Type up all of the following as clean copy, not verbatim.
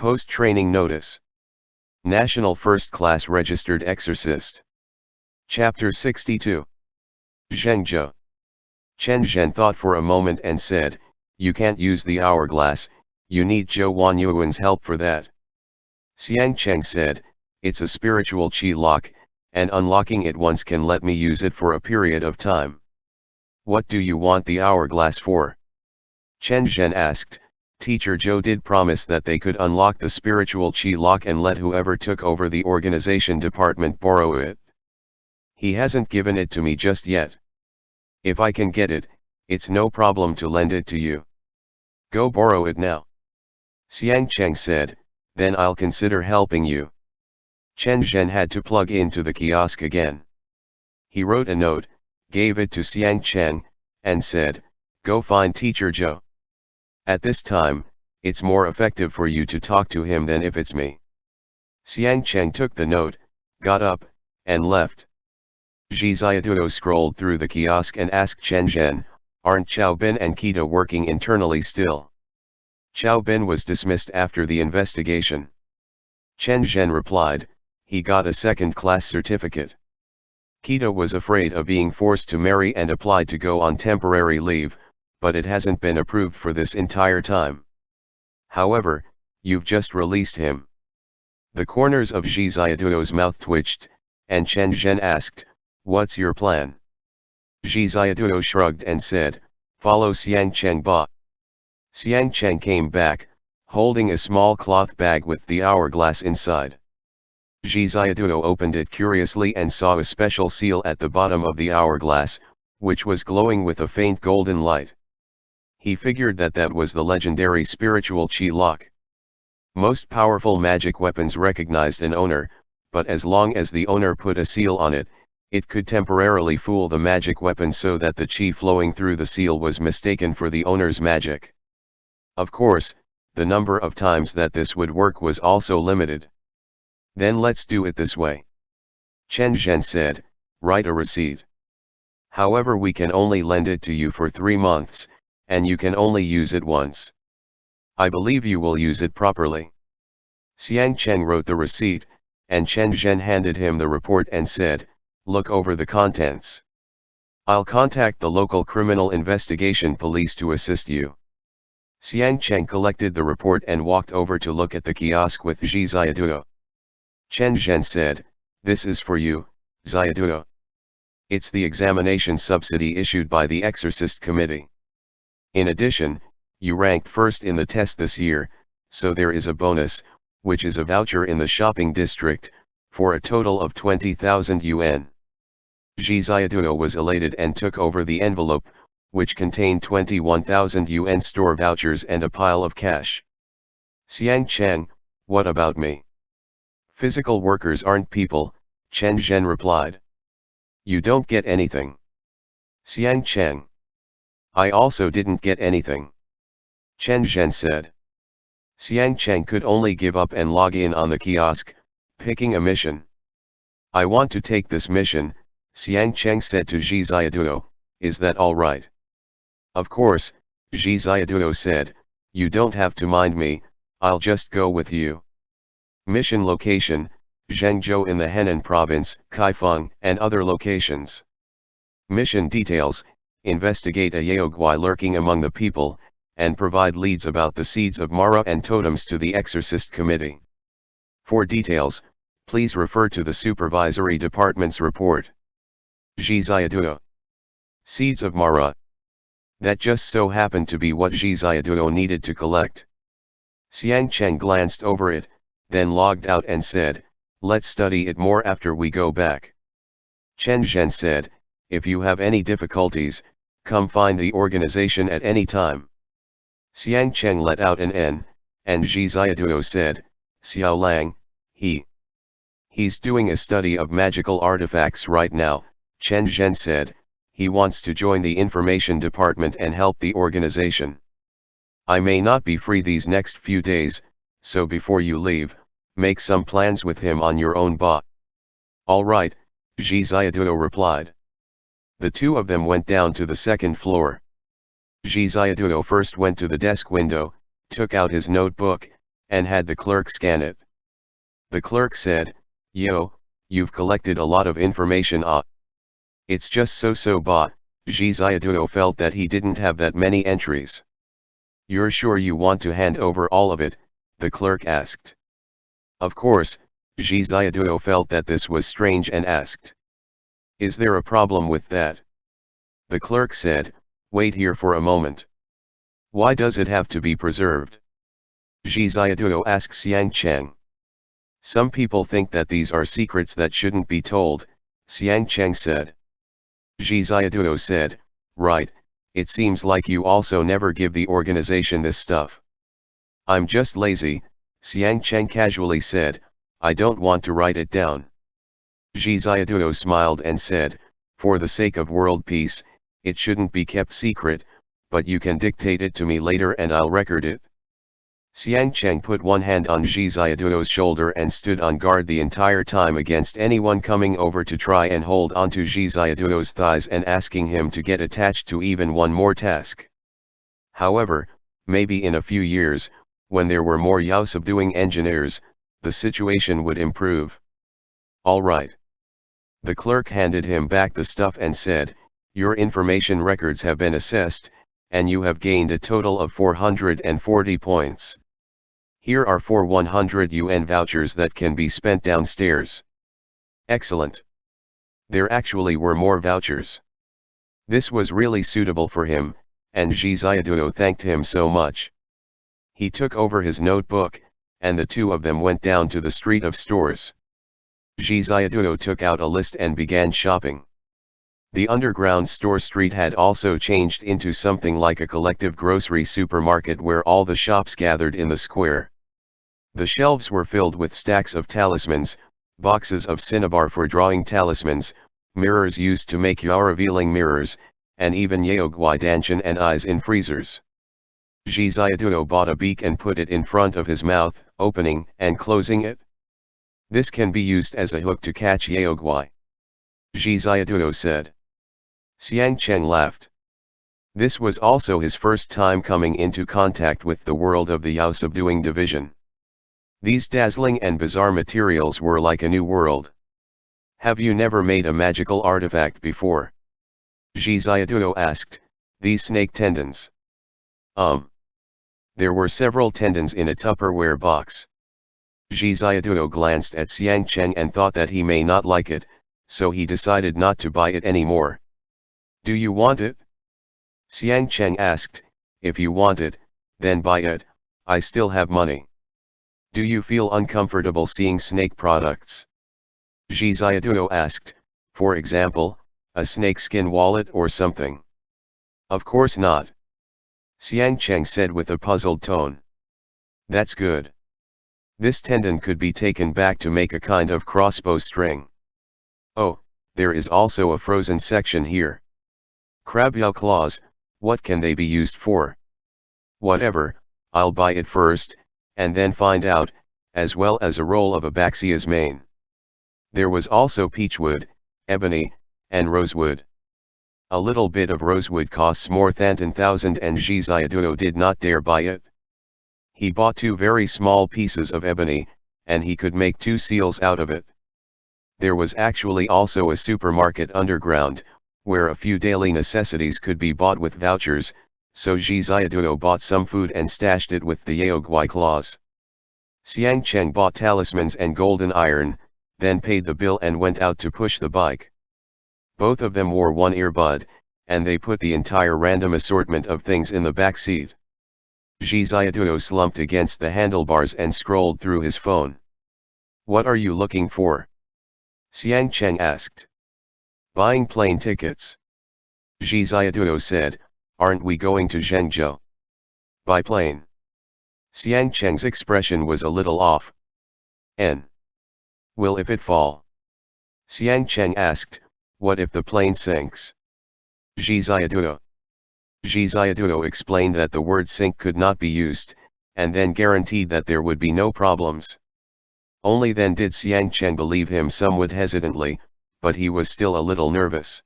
Post-training notice. National First Class Registered Exorcist. Chapter 62. Zhengzhou. Chen Zhen thought for a moment and said, "You can't use the hourglass, you need Zhou Wanyuan's help for that." Xiang Cheng said, "It's a spiritual qi lock, and unlocking it once can let me use it for a period of time." "What do you want the hourglass for?" Chen Zhen asked. Teacher Zhou did promise that they could unlock the spiritual qi lock and let whoever took over the organization department borrow it. "He hasn't given it to me just yet. If I can get it, it's no problem to lend it to you. Go borrow it now." Xiang Cheng said, "Then I'll consider helping you." Chen Zhen had to plug into the kiosk again. He wrote a note, gave it to Xiang Cheng, and said, "Go find Teacher Zhou. At this time, it's more effective for you to talk to him than if it's me." Xiang Cheng took the note, got up, and left. Zhi Xiaoduo scrolled through the kiosk and asked Chen Zhen, "Aren't Qiao Bin and Kita working internally still?" Qiao Bin was dismissed after the investigation. Chen Zhen replied, "He got a second-class certificate." Kita was afraid of being forced to marry and applied to go on temporary leave, but it hasn't been approved for this entire time. However, you've just released him. The corners of Zhi Xiaoduo's mouth twitched, and Chen Zhen asked, "What's your plan?" Zhi Xiaoduo shrugged and said, "Follow Xiang Cheng Ba." Xiang Cheng came back, holding a small cloth bag with the hourglass inside. Zhi Xiaoduo opened it curiously and saw a special seal at the bottom of the hourglass, which was glowing with a faint golden light. He figured that was the legendary spiritual qi lock. Most powerful magic weapons recognized an owner, but as long as the owner put a seal on it, it could temporarily fool the magic weapon so that the qi flowing through the seal was mistaken for the owner's magic. Of course, the number of times that this would work was also limited. "Then let's do it this way," Chen Zhen said, "Write a receipt. However, we can only lend it to you for 3 months, and you can only use it once. I believe you will use it properly." Xiang Cheng wrote the receipt, and Chen Zhen handed him the report and said, "Look over the contents. I'll contact the local criminal investigation police to assist you." Xiang Cheng collected the report and walked over to look at the kiosk with Zhi Xiaoduo. Chen Zhen said, "This is for you, Xiaoduo. It's the examination subsidy issued by the Exorcist Committee. In addition, you ranked first in the test this year, so there is a bonus, which is a voucher in the shopping district, for a total of 20,000 yuan. Zhi Xiaoduo was elated and took over the envelope, which contained 21,000 yuan store vouchers and a pile of cash. "Xiang Cheng, what about me?" "Physical workers aren't people," Chen Zhen replied. "You don't get anything." "Xiang Cheng. I also didn't get anything," Chen Zhen said. Xiang Cheng could only give up and log in on the kiosk, picking a mission. "I want to take this mission," Xiang Cheng said to Zhi Xiaoduo, "is that all right?" "Of course," Zhi Xiaoduo said, "you don't have to mind me, I'll just go with you." Mission location, Zhengzhou in the Henan province, Kaifeng, and other locations. Mission details, investigate a Yaogui lurking among the people, and provide leads about the seeds of Mara and totems to the Exorcist Committee. For details, please refer to the Supervisory Department's report. Zhi Xiaoduo. Seeds of Mara. That just so happened to be what Zhi Xiaoduo needed to collect. Xiang Cheng glanced over it, then logged out and said, "Let's study it more after we go back." Chen Zhen said, "If you have any difficulties, come find the organization at any time." Xiang Cheng let out an N, and Zhi Xiaoduo said, "Xiao Lang, he's doing a study of magical artifacts right now," Chen Zhen said. "He wants to join the information department and help the organization. I may not be free these next few days, so before you leave, make some plans with him on your own ba." "All right," Zhi Xiaoduo replied. The two of them went down to the second floor. Zhi Xiaoduo first went to the desk window, took out his notebook, and had the clerk scan it. The clerk said, "Yo, you've collected a lot of information It's just so but, Zhi Xiaoduo felt that he didn't have that many entries. You're sure you want to hand over all of it?" the clerk asked. Of course, Zhi Xiaoduo felt that this was strange and asked, "Is there a problem with that?" The clerk said, "Wait here for a moment. Why does it have to be preserved?" Zhi Xiaoduo asked Xiang Cheng. "Some people think that these are secrets that shouldn't be told," Xiang Cheng said. Zhi Xiaoduo said, "Right, it seems like you also never give the organization this stuff." "I'm just lazy," Xiang Cheng casually said, "I don't want to write it down." Zhi Xiaoduo smiled and said, "For the sake of world peace, it shouldn't be kept secret, but you can dictate it to me later and I'll record it." Xiang Cheng put one hand on Zhi Xiaoduo's shoulder and stood on guard the entire time against anyone coming over to try and hold onto Zhi Xiaoduo's thighs and asking him to get attached to even one more task. However, maybe in a few years, when there were more Yao subduing engineers, the situation would improve. "All right." The clerk handed him back the stuff and said, "Your information records have been assessed, and you have gained a total of 440 points. Here are 4 100 yuan vouchers that can be spent downstairs." Excellent. There actually were more vouchers. This was really suitable for him, and Zhi Xiaoduo thanked him so much. He took over his notebook, and the two of them went down to the street of stores. Zhi Xiaoduo took out a list and began shopping. The underground store street had also changed into something like a collective grocery supermarket where all the shops gathered in the square. The shelves were filled with stacks of talismans, boxes of cinnabar for drawing talismans, mirrors used to make Yao revealing mirrors, and even Yaoguai danshan and eyes in freezers. Zhi Xiaoduo bought a beak and put it in front of his mouth, opening and closing it. "This can be used as a hook to catch Yaoguai," Zhi Xiaoduo said. Xiang Cheng laughed. This was also his first time coming into contact with the world of the Yao subduing division. These dazzling and bizarre materials were like a new world. "Have you never made a magical artifact before?" Zhi Xiaoduo asked. "These snake tendons." There were several tendons in a Tupperware box. Zhi Xiaoduo glanced at Xiang Cheng and thought that he may not like it, so he decided not to buy it anymore. "Do you want it?" Xiang Cheng asked. "If you want it, then buy it, I still have money." "Do you feel uncomfortable seeing snake products?" Zhi Xiaoduo asked. "For example, a snake skin wallet or something?" "Of course not," Xiang Cheng said with a puzzled tone. "That's good. This tendon could be taken back to make a kind of crossbow string. Oh, there is also a frozen section here. Crabyao claws, what can they be used for?" "Whatever, I'll buy it first, and then find out, as well as a roll of abaxia's mane." There was also peachwood, ebony, and rosewood. A little bit of rosewood costs more than 10,000 and Zhi Xiaoduo did not dare buy it. He bought 2 very small pieces of ebony, and he could make 2 seals out of it. There was actually also a supermarket underground, where a few daily necessities could be bought with vouchers, so Zhi Xiaoduo bought some food and stashed it with the Yaoguai claws. Xiang Cheng bought talismans and golden iron, then paid the bill and went out to push the bike. Both of them wore one earbud, and they put the entire random assortment of things in the back seat. Zhi Xiaoduo slumped against the handlebars and scrolled through his phone. "What are you looking for?" Xiang Cheng asked. "Buying plane tickets," Zhi Xiaoduo said. "Aren't we going to Zhengzhou?" "By plane." Xiang Cheng's expression was a little off. "Will if it fall?" Xiang Cheng asked. "What if the plane sinks?" Zhi Xiaoduo explained that the word sink could not be used, and then guaranteed that there would be no problems. Only then did Xiang Cheng believe him somewhat hesitantly, but he was still a little nervous.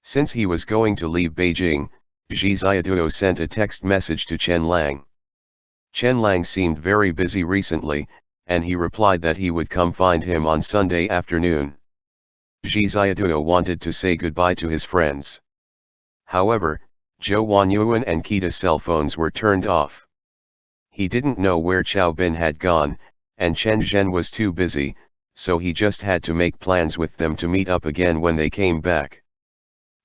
Since he was going to leave Beijing, Zhi Xiaoduo sent a text message to Chen Lang. Chen Lang seemed very busy recently, and he replied that he would come find him on Sunday afternoon. Zhi Xiaoduo wanted to say goodbye to his friends. However, Zhou Wanyuan and Kita's cell phones were turned off. He didn't know where Chao Bin had gone, and Chen Zhen was too busy, so he just had to make plans with them to meet up again when they came back.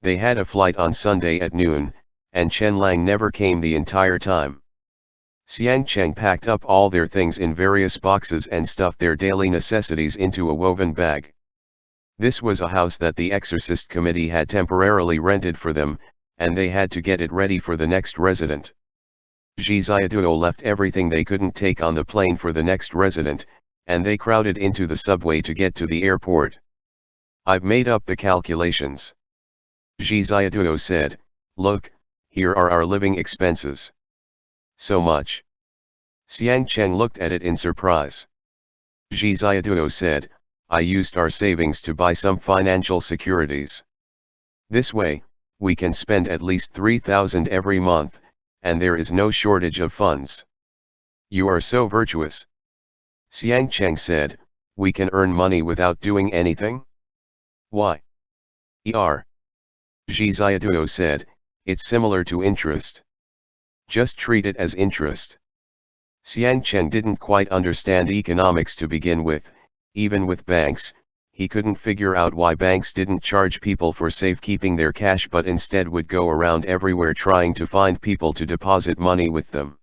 They had a flight on Sunday at noon, and Chen Lang never came the entire time. Xiang Cheng packed up all their things in various boxes and stuffed their daily necessities into a woven bag. This was a house that the Exorcist committee had temporarily rented for them, and they had to get it ready for the next resident. Zhi Xiaoduo left everything they couldn't take on the plane for the next resident, and they crowded into the subway to get to the airport. "I've made up the calculations," Zhi Xiaoduo said. "Look, here are our living expenses." "So much?" Xiang Cheng looked at it in surprise. Zhi Xiaoduo said, "I used our savings to buy some financial securities. This way, we can spend at least 3,000 every month, and there is no shortage of funds." "You are so virtuous." Xiang Cheng said, "We can earn money without doing anything?" "Why?" "Er." Zhi Xiaoduo said, "It's similar to interest. Just treat it as interest." Xiang Cheng didn't quite understand economics to begin with. Even with banks, he couldn't figure out why banks didn't charge people for safekeeping their cash but instead would go around everywhere trying to find people to deposit money with them.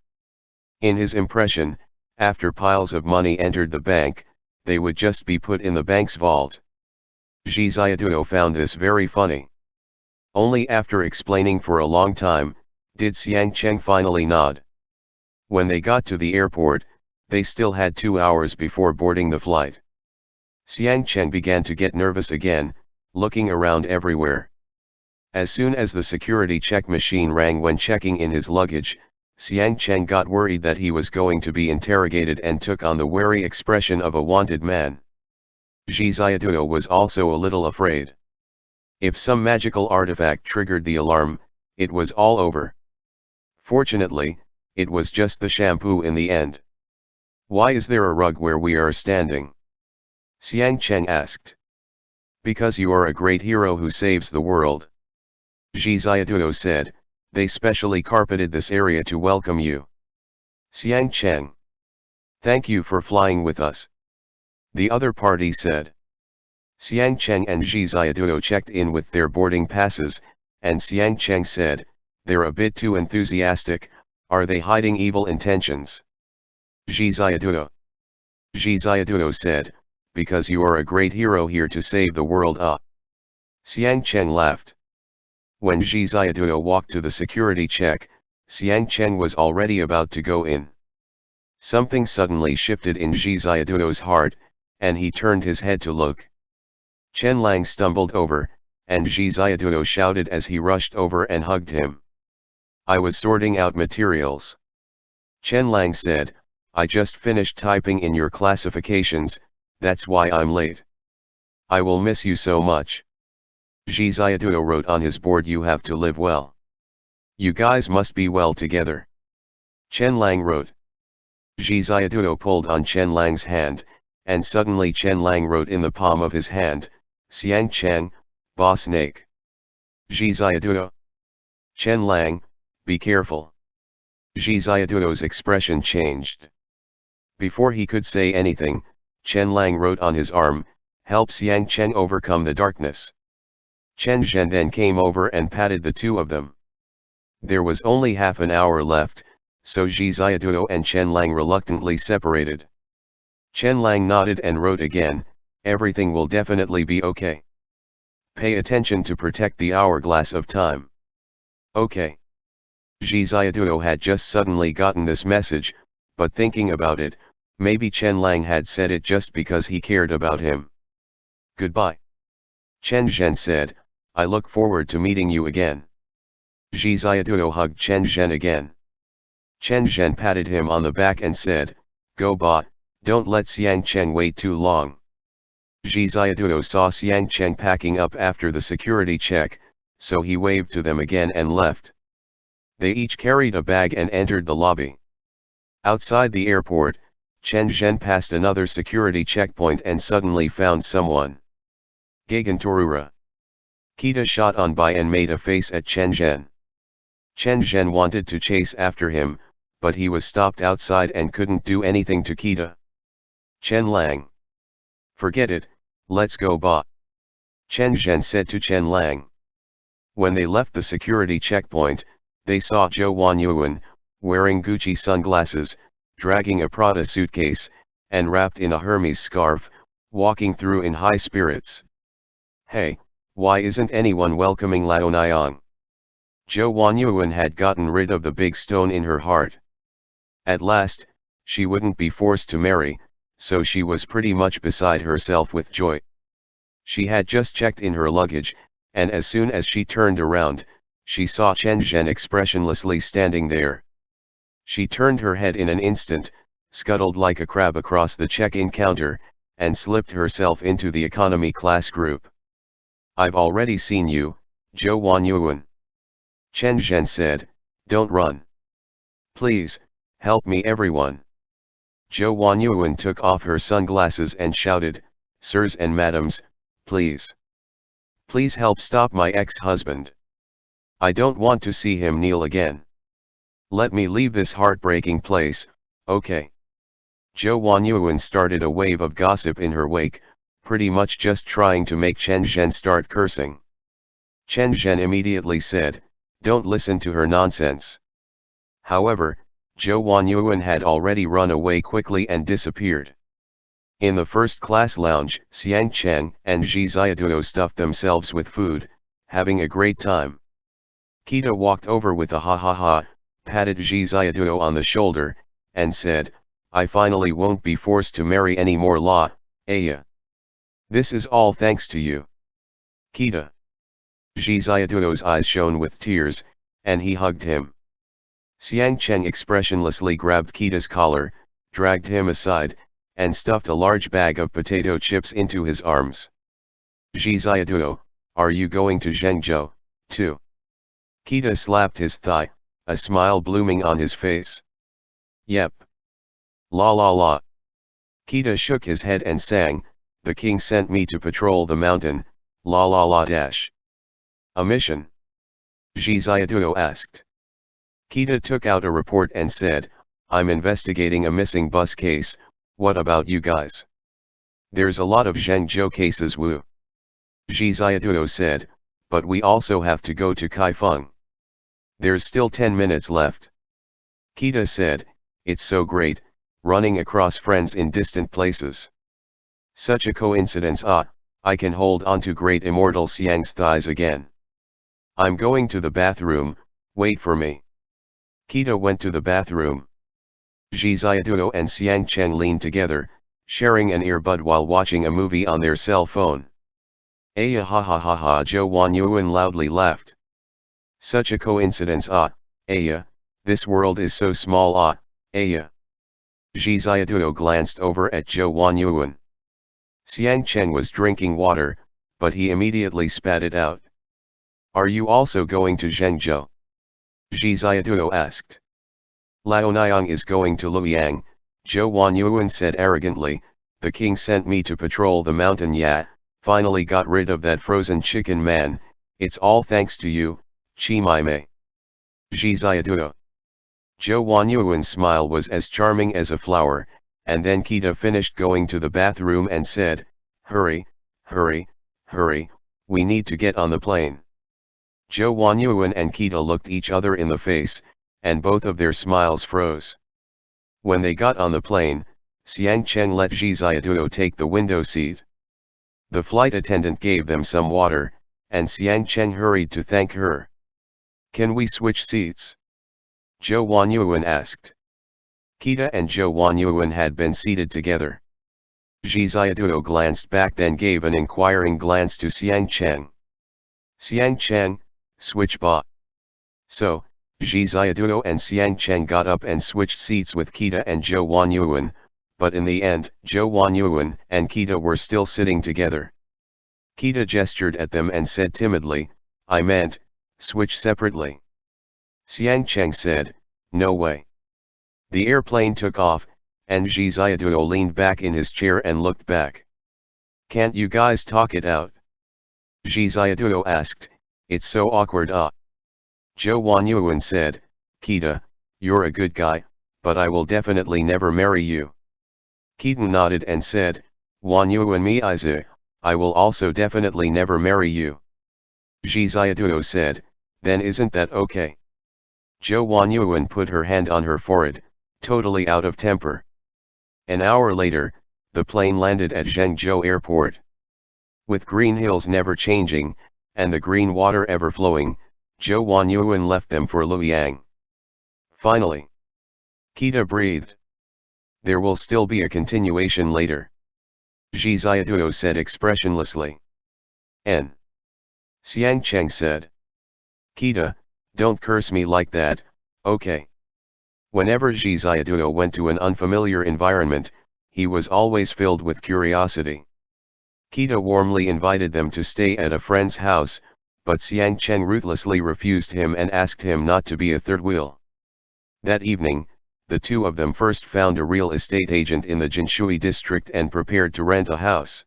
In his impression, after piles of money entered the bank, they would just be put in the bank's vault. Zhi Xiaoduo found this very funny. Only after explaining for a long time, did Xiang Cheng finally nod. When they got to the airport, they still had 2 hours before boarding the flight. Xiang Cheng began to get nervous again, looking around everywhere. As soon as the security check machine rang when checking in his luggage, Xiang Cheng got worried that he was going to be interrogated and took on the wary expression of a wanted man. Zhi Xiaoduo was also a little afraid. If some magical artifact triggered the alarm, it was all over. Fortunately, it was just the shampoo in the end. "Why is there a rug where we are standing?" Xiang Cheng asked. "Because you are a great hero who saves the world," Zhi Xiaoduo said. "They specially carpeted this area to welcome you." Xiang Cheng. "Thank you for flying with us," the other party said. Xiang Cheng and Zhi Xiaoduo checked in with their boarding passes, and Xiang Cheng said, "They're a bit too enthusiastic. Are they hiding evil intentions?" Zhi Xiaoduo said, "Because you are a great hero here to save the world." Xiang Cheng laughed. When Zhi Xiaoduo walked to the security check, Xiang Cheng was already about to go in. Something suddenly shifted in Zhi Xiaoduo's heart, and he turned his head to look. Chen Lang stumbled over, and Zhi Xiaoduo shouted as he rushed over and hugged him. "I was sorting out materials," Chen Lang said. "I just finished typing in your classifications, that's why I'm late. I will miss you so much." Zhi Xiaoduo wrote on his board, "You have to live well. You guys must be well together." Chen Lang wrote. Zhi Xiaoduo pulled on Chen Lang's hand, and suddenly Chen Lang wrote in the palm of his hand, "Xiang Cheng, boss snake." Zhi Xiaoduo. "Chen Lang, be careful." Zhi Xiaoduo's expression changed. Before he could say anything, Chen Lang wrote on his arm, "Help Xiang Cheng overcome the darkness." Chen Zhen then came over and patted the two of them. There was only half an hour left, so Zhi Xiaoduo and Chen Lang reluctantly separated. Chen Lang nodded and wrote again, "Everything will definitely be okay. Pay attention to protect the hourglass of time." "Okay." Zhi Xiaoduo had just suddenly gotten this message, but thinking about it, maybe Chen Lang had said it just because he cared about him. "Goodbye," Chen Zhen said. "I look forward to meeting you again." Zhi Xiaoduo hugged Chen Zhen again. Chen Zhen patted him on the back and said, "Go ba, don't let Xiang Cheng wait too long." Zhi Xiaoduo saw Xiang Cheng packing up after the security check, so he waved to them again and left. They each carried a bag and entered the lobby. Outside the airport, Chen Zhen passed another security checkpoint and suddenly found someone. Gagantorura. Kita shot on by and made a face at Chen Zhen. Chen Zhen wanted to chase after him, but he was stopped outside and couldn't do anything to Kita. Chen Lang. Forget it, let's go ba. Chen Zhen said to Chen Lang. When they left the security checkpoint, they saw Zhou Wanyuan, wearing Gucci sunglasses, dragging a Prada suitcase, and wrapped in a Hermes scarf, walking through in high spirits. Hey, why isn't anyone welcoming Lao Niang? Zhou Wanyuan had gotten rid of the big stone in her heart. At last, she wouldn't be forced to marry, so she was pretty much beside herself with joy. She had just checked in her luggage, and as soon as she turned around, she saw Chen Zhen expressionlessly standing there. She turned her head in an instant, scuttled like a crab across the check-in counter, and slipped herself into the economy class group. I've already seen you, Zhou Wanyuan. Chen Zhen said, don't run. Please, help me everyone. Zhou Wanyuan took off her sunglasses and shouted, sirs and madams, please. Please help stop my ex-husband. I don't want to see him kneel again. Let me leave this heartbreaking place, okay? Zhou Wanyuan started a wave of gossip in her wake, pretty much just trying to make Chen Zhen start cursing. Chen Zhen immediately said, don't listen to her nonsense. However, Zhou Wanyuan had already run away quickly and disappeared. In the first-class lounge, Xiang Cheng and Zhi Xiaoduo stuffed themselves with food, having a great time. Kita walked over with a ha-ha-ha, patted Zhi Xiaoduo on the shoulder, and said, I finally won't be forced to marry any more La, Aya. This is all thanks to you. Kita. Zhi Xiaoduo's eyes shone with tears, and he hugged him. Xiang Cheng expressionlessly grabbed Kita's collar, dragged him aside, and stuffed a large bag of potato chips into his arms. Zhi Xiaoduo, are you going to Zhengzhou, too? Kita slapped his thigh, a smile blooming on his face. Yep. La la la. Kita shook his head and sang, the king sent me to patrol the mountain, la la la dash. A mission? Zhi Xiaoduo asked. Kita took out a report and said, I'm investigating a missing bus case, what about you guys? There's a lot of Zhengzhou cases woo. Zhi Xiaoduo said, but we also have to go to Kaifeng. There's still 10 minutes left. Kita said, it's so great, running across friends in distant places. Such a coincidence I can hold on to great immortal Xiang's thighs again. I'm going to the bathroom, wait for me. Kita went to the bathroom. Zhi Xiaoduo and Xiang Cheng leaned together, sharing an earbud while watching a movie on their cell phone. Aya ha ha ha ha, Zhou Wanyuan loudly laughed. Such a coincidence Aya, this world is so small Aya. Zhi Xiaoduo glanced over at Zhou Wanyuan. Xiang Cheng was drinking water, but he immediately spat it out. Are you also going to Zhengzhou? Zhi Xiaoduo asked. Lao Niang is going to Luoyang, Zhou Wanyuan said arrogantly, the king sent me to patrol the mountain finally got rid of that frozen chicken man, it's all thanks to you, Chi Mai Mei. Zhi Xiaoduo. Zhou Wanyuan's smile was as charming as a flower, and then Kita finished going to the bathroom and said, hurry, hurry, hurry, we need to get on the plane. Zhou Wanyuan and Kita looked each other in the face, and both of their smiles froze. When they got on the plane, Xiang Cheng let Zhi Xiaoduo take the window seat. The flight attendant gave them some water, and Xiang Cheng hurried to thank her. Can we switch seats? Zhou Wanyuan asked. Kita and Zhou Wanyuan had been seated together. Zhi Xiaoduo glanced back, then gave an inquiring glance to Xiang Cheng. Xiang Cheng, switch ba. So, Zhi Xiaoduo and Xiang Cheng got up and switched seats with Kita and Zhou Wanyuan, but in the end, Zhou Wanyuan and Kita were still sitting together. Kita gestured at them and said timidly, I meant, switch separately. Xiang Cheng said, no way. The airplane took off, and Zhi Xiaoduo leaned back in his chair and looked back. "Can't you guys talk it out?" Zhi Xiaoduo asked. "It's so awkward." Zhou Wanyuan said, "Kita, you're a good guy, but I will definitely never marry you." Keaton nodded and said, "Wanyuan me Isa, I will also definitely never marry you." Zhi Xiaoduo said, "Then isn't that okay?" Zhou Wanyuan put her hand on her forehead, totally out of temper. An hour later, the plane landed at Zhengzhou Airport. With green hills never changing, and the green water ever flowing, Zhou Wanyuan left them for Luoyang. Finally, Kita breathed. "There will still be a continuation later," Zhi Xiaoduo said expressionlessly. "N. Xiang Cheng said. "Kita, don't curse me like that, okay?" Whenever Zhi Xiaoduo went to an unfamiliar environment, he was always filled with curiosity. Kita warmly invited them to stay at a friend's house, but Xiang Cheng ruthlessly refused him and asked him not to be a third wheel. That evening, the two of them first found a real estate agent in the Jinshui district and prepared to rent a house.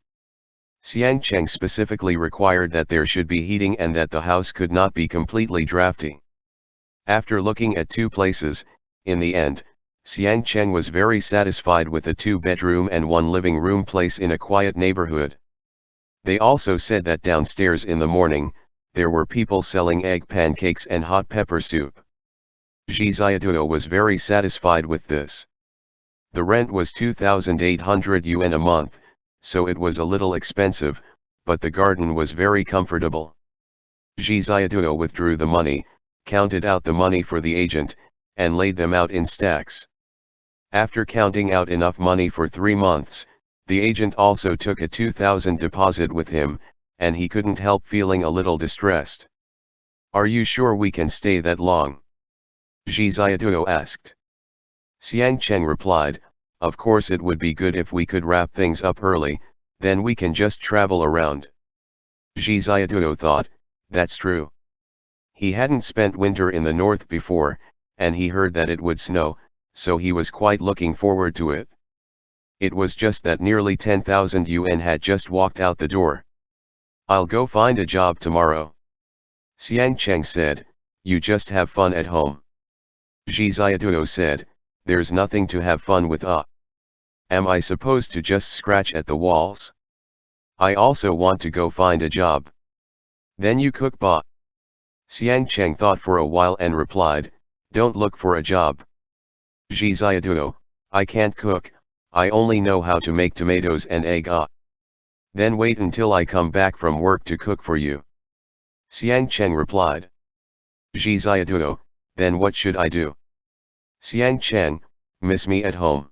Xiang Cheng specifically required that there should be heating and that the house could not be completely drafty. After looking at two places, in the end, Xiang Cheng was very satisfied with a 2-bedroom and 1 living room place in a quiet neighborhood. They also said that downstairs in the morning, there were people selling egg pancakes and hot pepper soup. Zhi Xiaoduo was very satisfied with this. The rent was 2,800 yuan a month, so it was a little expensive, but the garden was very comfortable. Zhi Xiaoduo withdrew the money, counted out the money for the agent, and laid them out in stacks. After counting out enough money for 3 months, the agent also took a 2,000 deposit with him, and he couldn't help feeling a little distressed. "Are you sure we can stay that long?" Zhi Xiaoduo asked. Xiang Cheng replied, "Of course it would be good if we could wrap things up early, then we can just travel around." Zhi Xiaoduo thought, that's true. He hadn't spent winter in the north before, and he heard that it would snow, so he was quite looking forward to it. It was just that nearly 10,000 yuan had just walked out the door. "I'll go find a job tomorrow," Xiang Cheng said. "You just have fun at home." Zhi Xiaoduo said, "There's nothing to have fun with. Am I supposed to just scratch at the walls? I also want to go find a job." "Then you cook ba." Xiang Cheng thought for a while and replied, "Don't look for a job." Zhi Xiaoduo, "I can't cook, I only know how to make tomatoes and egg. Then wait until I come back from work to cook for you." Xiang Cheng replied. Zhi Xiaoduo, "Then what should I do?" Xiang Cheng, "Miss me at home."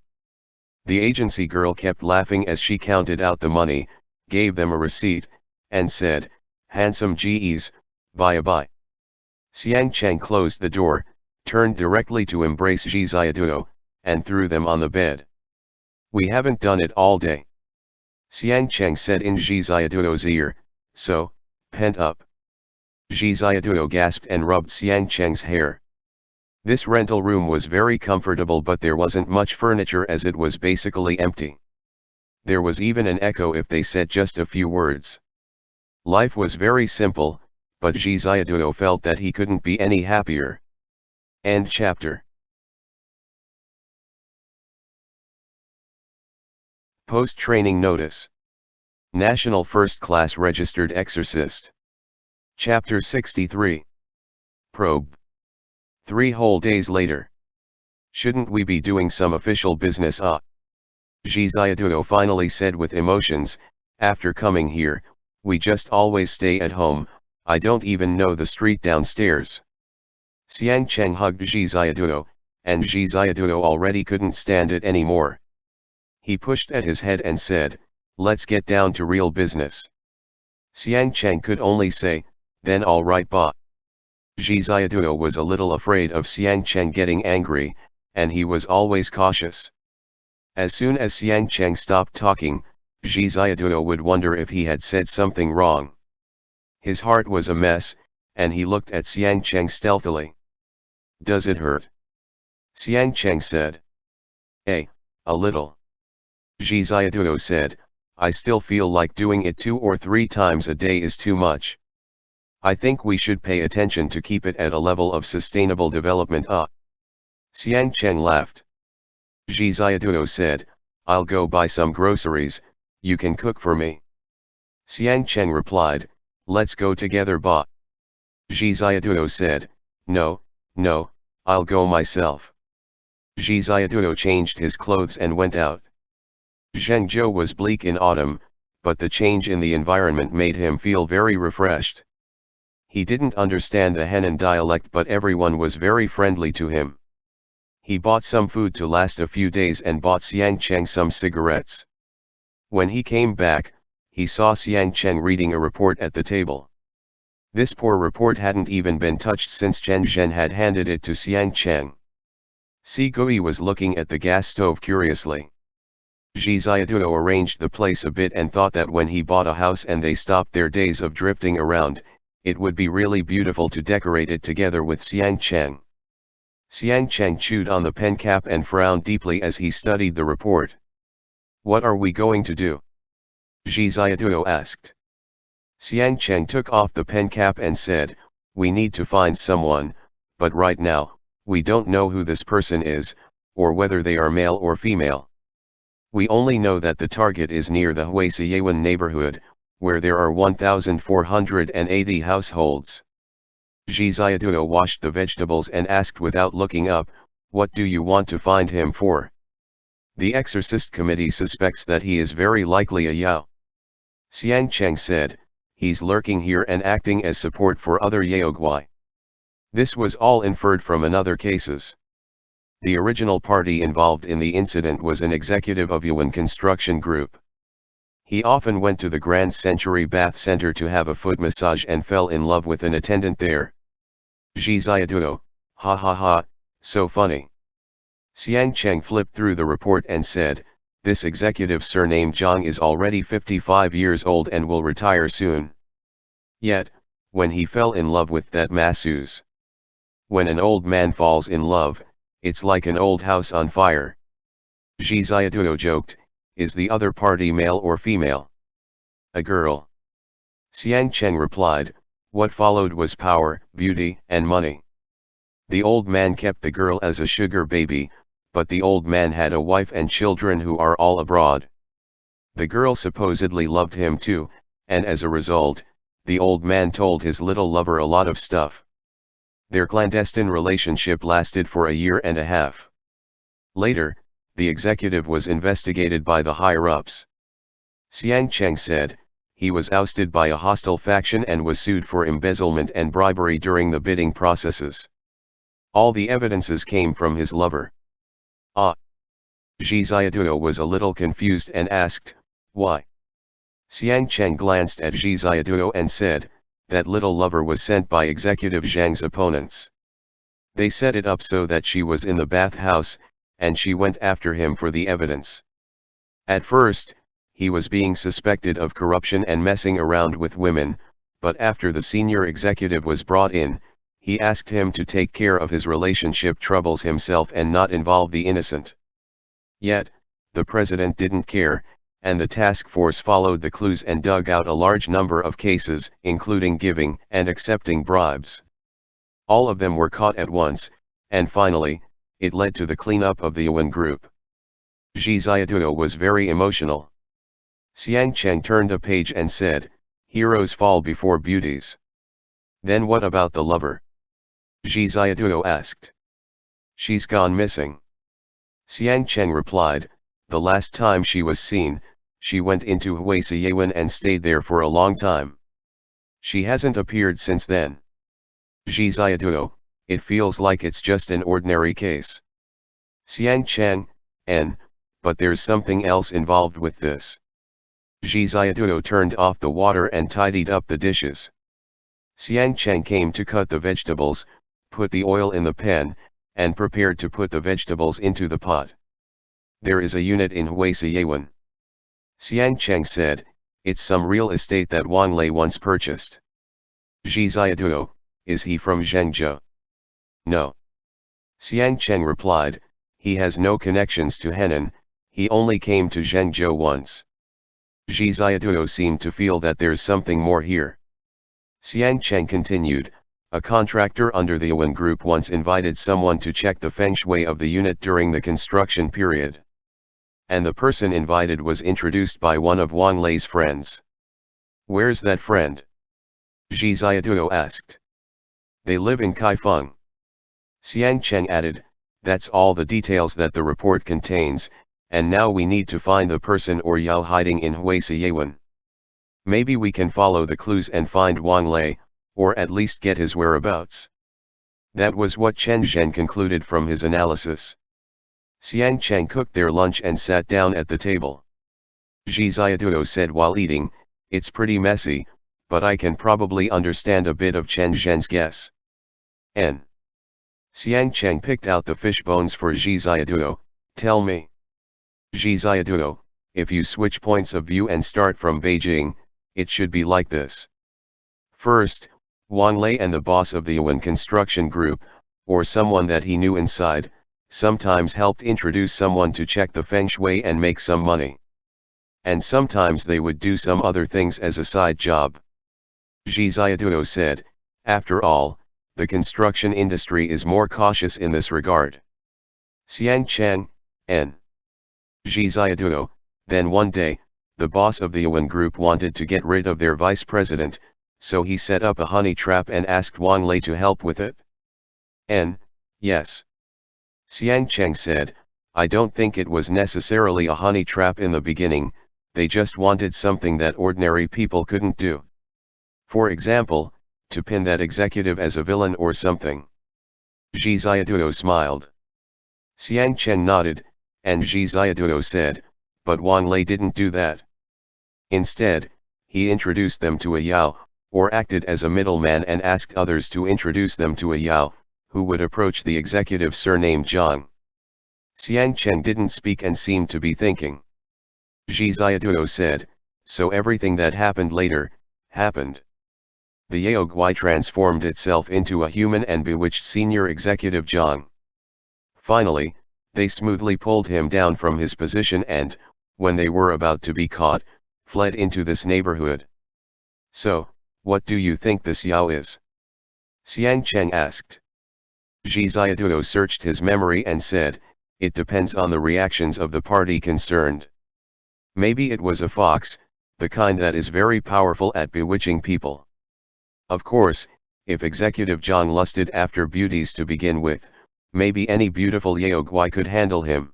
The agency girl kept laughing as she counted out the money, gave them a receipt, and said, "Handsome GEs, bye-bye." Xiang Cheng closed the door, turned directly to embrace Zhi Xiaoduo, and threw them on the bed. "We haven't done it all day," Xiang Cheng said in Zhi Xiaoduo's ear, "so, pent up." Zhi Xiaoduo gasped and rubbed Xiang Cheng's hair. This rental room was very comfortable, but there wasn't much furniture as it was basically empty. There was even an echo if they said just a few words. Life was very simple, but Zhi Xiaoduo felt that he couldn't be any happier. End chapter. Post-training notice. National First-Class Registered Exorcist. Chapter 63. Probe. 3 whole days later. "Shouldn't we be doing some official business? Zhi Xiaoduo finally said with emotions, "After coming here, we just always stay at home, I don't even know the street downstairs." Xiang Cheng hugged Zhi Xiaoduo, and Zhi Xiaoduo already couldn't stand it anymore. He pushed at his head and said, "Let's get down to real business." Xiang Cheng could only say, "Then all right ba." Zhi Xiaoduo was a little afraid of Xiang Cheng getting angry, and he was always cautious. As soon as Xiang Cheng stopped talking, Zhi Xiaoduo would wonder if he had said something wrong. His heart was a mess, and he looked at Xiang Cheng stealthily. "Does it hurt?" Xiang Cheng said. A little. Zhi Xiaoduo said, I still feel like doing it 2 or 3 times a day is too much. I think we should pay attention to keep it at a level of sustainable development. Xiang Cheng laughed. Zhi Xiaoduo said, I'll go buy some groceries, you can cook for me. Xiang Cheng replied, let's go together ba. Zhi Xiaoduo said, no, I'll go myself. Zhi Xiaoduo changed his clothes and went out. Zhengzhou was bleak in autumn, but the change in the environment made him feel very refreshed. He didn't understand the Henan dialect, but everyone was very friendly to him. He bought some food to last a few days and bought Xiang Cheng some cigarettes. When he came back, he saw Xiang Cheng reading a report at the table. This poor report hadn't even been touched since Zhen Zhen had handed it to Xiang Cheng. Si Gui was looking at the gas stove curiously. Zhi Xiaoduo arranged the place a bit and thought that when he bought a house and they stopped their days of drifting around, it would be really beautiful to decorate it together with Xiang Cheng. Xiang Cheng chewed on the pen cap and frowned deeply as he studied the report. What are we going to do? Zhi Xiaoduo asked. Xiang Cheng took off the pen cap and said, we need to find someone, but right now, we don't know who this person is, or whether they are male or female. We only know that the target is near the Huaisiyawan neighborhood, where there are 1,480 households. Zhi Xiaoduo washed the vegetables and asked without looking up, what do you want to find him for? The Exorcist committee suspects that he is very likely a Yao. Xiang Cheng said, he's lurking here and acting as support for other Yaoguai. This was all inferred from another cases. The original party involved in the incident was an executive of Yuan Construction Group. He often went to the Grand Century Bath Center to have a foot massage and fell in love with an attendant there. Zhi Xiaoduo, ha ha ha, so funny. Xiang Cheng flipped through the report and said, this executive surnamed Zhang is already 55 years old and will retire soon. Yet, when he fell in love with that masseuse. When an old man falls in love, it's like an old house on fire. Zhi Xiaoduo joked, is the other party male or female? A girl. Xiang Cheng replied, what followed was power, beauty, and money. The old man kept the girl as a sugar baby, but the old man had a wife and children who are all abroad. The girl supposedly loved him too, and as a result, the old man told his little lover a lot of stuff. Their clandestine relationship lasted for a year and a half. Later, the executive was investigated by the higher-ups. Xiang Cheng said, he was ousted by a hostile faction and was sued for embezzlement and bribery during the bidding processes. All the evidences came from his lover. Zhi Xiaoduo was a little confused and asked, why? Xiang Cheng glanced at Zhi Xiaoduo and said, that little lover was sent by Executive Zhang's opponents. They set it up so that she was in the bathhouse, and she went after him for the evidence. At first, he was being suspected of corruption and messing around with women, but after the senior executive was brought in, he asked him to take care of his relationship troubles himself and not involve the innocent. Yet, the president didn't care, and the task force followed the clues and dug out a large number of cases, including giving and accepting bribes. All of them were caught at once, and finally, it led to the cleanup of the Yuan group. Zhi Xiaoduo was very emotional. Xiang Cheng turned a page and said, heroes fall before beauties. Then what about the lover? Zhi Xiaoduo asked. She's gone missing. Xiang Cheng replied, the last time she was seen, she went into Huaisiyawan and stayed there for a long time. She hasn't appeared since then. Zhi Xiaoduo, it feels like it's just an ordinary case. Xiang Cheng, but there's something else involved with this. Zhi Xiaoduo turned off the water and tidied up the dishes. Xiang Cheng came to cut the vegetables, put the oil in the pan, and prepared to put the vegetables into the pot. There is a unit in Huaisiyawan. Xiang Cheng said, it's some real estate that Wang Lei once purchased. Zhi Xiaoduo, is he from Zhengzhou? No. Xiang Cheng replied, he has no connections to Henan, he only came to Zhengzhou once. Zhi Xiaoduo seemed to feel that there's something more here. Xiang Cheng continued, a contractor under the Yuan group once invited someone to check the feng shui of the unit during the construction period. And the person invited was introduced by one of Wang Lei's friends. Where's that friend? Zhi Xiaoduo asked. They live in Kaifeng. Xiang Cheng added, that's all the details that the report contains, and now we need to find the person or Yao hiding in Huaisiyuan. Maybe we can follow the clues and find Wang Lei, or at least get his whereabouts. That was what Chen Zhen concluded from his analysis. Xiang Cheng cooked their lunch and sat down at the table. Zhi Xiaoduo said while eating, it's pretty messy, but I can probably understand a bit of Chen Zhen's guess. N. Xiang Cheng picked out the fish bones for Zhi Xiaoduo, tell me. Zhi Xiaoduo, if you switch points of view and start from Beijing, it should be like this. First, Wang Lei and the boss of the Yuan construction group, or someone that he knew inside, sometimes helped introduce someone to check the feng shui and make some money. And sometimes they would do some other things as a side job. Zhi Xiaoduo said, after all, the construction industry is more cautious in this regard. Xiang Cheng, N. Zhi Xiaoduo, then one day, the boss of the Yuan group wanted to get rid of their vice president, so he set up a honey trap and asked Wang Lei to help with it. N. Yes. Xiang Cheng said, I don't think it was necessarily a honey trap in the beginning, they just wanted something that ordinary people couldn't do. For example, to pin that executive as a villain or something. Zhi Xiaoduo smiled. Xiang Cheng nodded, and Zhi Xiaoduo said, but Wang Lei didn't do that. Instead, he introduced them to a Yao, or acted as a middleman and asked others to introduce them to a Yao, who would approach the executive surnamed Zhang. Xiang Cheng didn't speak and seemed to be thinking. Zhi Xiaoduo said, so everything that happened later, happened. The Yao Gui transformed itself into a human and bewitched senior executive Zhang. Finally, they smoothly pulled him down from his position and, when they were about to be caught, fled into this neighborhood. So, what do you think this Yao is? Xiang Cheng asked. Zhi Xiaoduo searched his memory and said, it depends on the reactions of the party concerned. Maybe it was a fox, the kind that is very powerful at bewitching people. Of course, if Executive Zhang lusted after beauties to begin with, maybe any beautiful Yao Gui could handle him.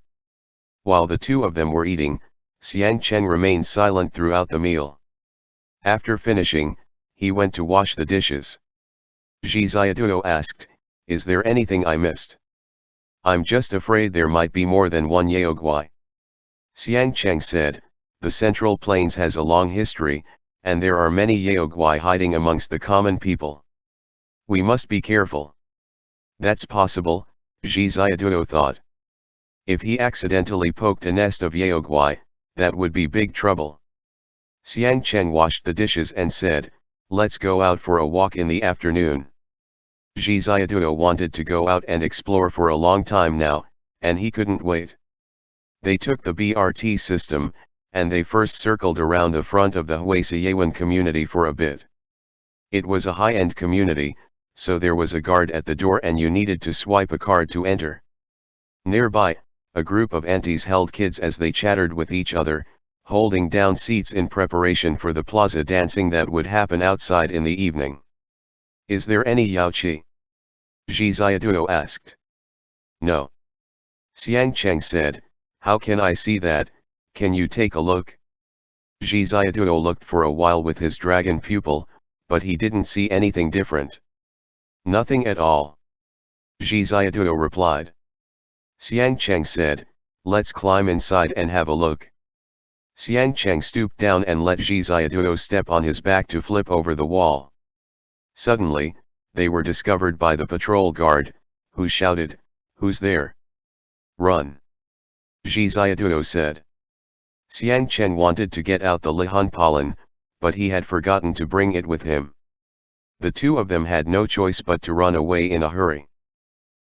While the two of them were eating, Xiang Cheng remained silent throughout the meal. After finishing, he went to wash the dishes. Zhi Xiaoduo asked, is there anything I missed? I'm just afraid there might be more than one Yao Gui. Xiang Cheng said, the Central Plains has a long history, and there are many Yao Gui hiding amongst the common people. We must be careful. That's possible, Zhi Xiaoduo thought. If he accidentally poked a nest of Yao Gui, that would be big trouble. Xiang Cheng washed the dishes and said, let's go out for a walk in the afternoon. Zhi Xiaoduo wanted to go out and explore for a long time now, and he couldn't wait. They took the BRT system, and they first circled around the front of the Huaisiyuan community for a bit. It was a high-end community, so there was a guard at the door and you needed to swipe a card to enter. Nearby, a group of aunties held kids as they chattered with each other, holding down seats in preparation for the plaza dancing that would happen outside in the evening. Is there any Yao Qi? Zhi Xiaoduo asked. No. Xiang Cheng said, how can I see that, can you take a look? Zhi Xiaoduo looked for a while with his dragon pupil, but he didn't see anything different. Nothing at all. Zhi Xiaoduo replied. Xiang Cheng said, let's climb inside and have a look. Xiang Cheng stooped down and let Zhi Xiaoduo step on his back to flip over the wall. Suddenly, they were discovered by the patrol guard, who shouted, who's there? Run. Zhi Xiaoduo said. Xiang Cheng wanted to get out the Lihan pollen, but he had forgotten to bring it with him. The two of them had no choice but to run away in a hurry.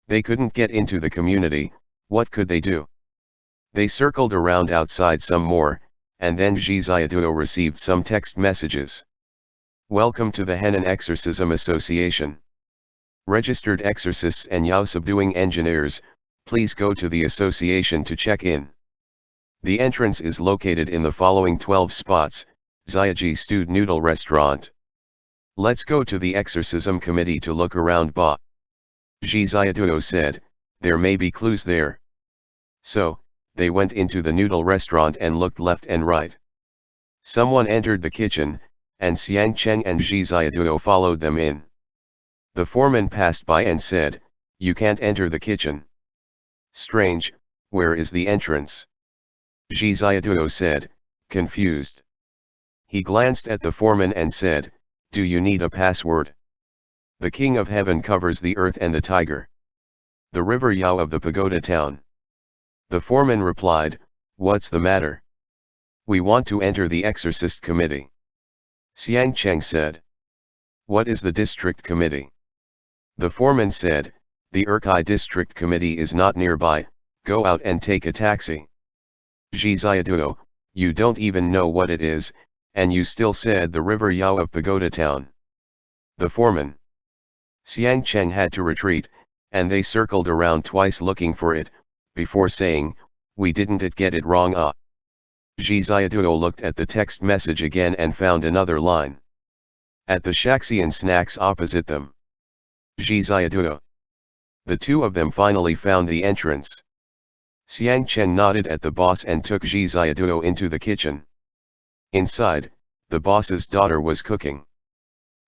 They couldn't get into the community. What could they do? They circled around outside some more, and then Zhi Xiaoduo received some text messages. Welcome to the Henan Exorcism Association. Registered exorcists and Yao subduing engineers, please go to the association to check in. The entrance is located in the following 12 spots: Xiaoji Stewed Noodle Restaurant. Let's go to the exorcism committee to look around. Ba. Zhi Xiaoduo said, there may be clues there. So, they went into the noodle restaurant and looked left and right. Someone entered the kitchen, and Xiang Cheng and Zhi Xiaoduo followed them in. The foreman passed by and said, you can't enter the kitchen. Strange, where is the entrance? Zhi Xiaoduo said, confused. He glanced at the foreman and said, do you need a password? The King of Heaven covers the earth and the tiger. The river Yao of the pagoda town. The foreman replied, what's the matter? We want to enter the exorcist committee. Xiang Cheng said. What is the district committee? The foreman said, the Urkai district committee is not nearby, go out and take a taxi. Zhi Xiaoduo, you don't even know what it is, and you still said the river Yao of pagoda town. The foreman. Xiang Cheng had to retreat, and they circled around twice looking for it, before saying, we didn't get it wrong. Zhi Xiaoduo looked at the text message again and found another line. At the Shaxian snacks opposite them. Zhi Xiaoduo. The two of them finally found the entrance. Xiang Cheng nodded at the boss and took Zhi Xiaoduo into the kitchen. Inside, the boss's daughter was cooking.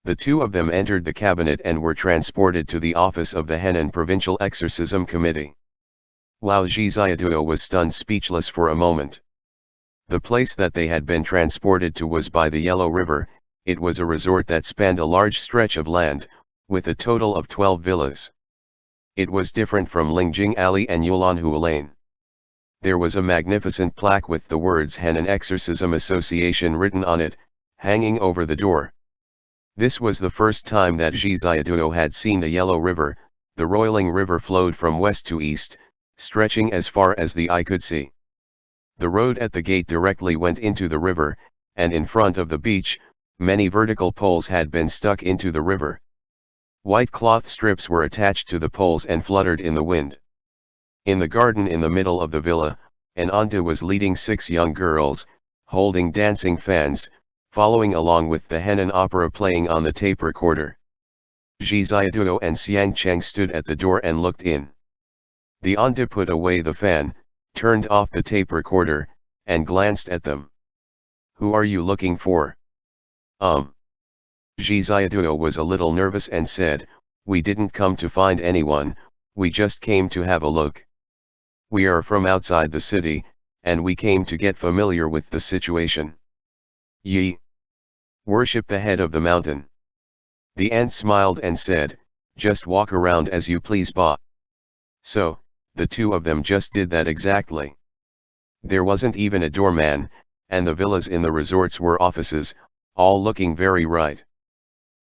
The two of them entered the cabinet and were transported to the office of the Henan Provincial Exorcism Committee. Wow! Zhi Xiaoduo was stunned speechless for a moment. The place that they had been transported to was by the Yellow River. It was a resort that spanned a large stretch of land, with a total of 12 villas. It was different from Lingjing Alley and Yulanhu Lane. There was a magnificent plaque with the words Henan Exorcism Association written on it, hanging over the door. This was the first time that Zhi Xiaoduo had seen the Yellow River. The roiling river flowed from west to east, stretching as far as the eye could see. The road at the gate directly went into the river, and in front of the beach, many vertical poles had been stuck into the river. White cloth strips were attached to the poles and fluttered in the wind. In the garden in the middle of the villa, an auntie was leading 6 young girls, holding dancing fans, following along with the Henan opera playing on the tape recorder. Zhi Xiaoduo and Xiang Cheng stood at the door and looked in. The auntie put away the fan, turned off the tape recorder, and glanced at them. Who are you looking for? Zhi Xiaoduo was a little nervous and said, we didn't come to find anyone, we just came to have a look. We are from outside the city, and we came to get familiar with the situation. Ye worship the head of the mountain. The aunt smiled and said, just walk around as you please, ba. So, the two of them just did that exactly. There wasn't even a doorman, and the villas in the resorts were offices, all looking very right.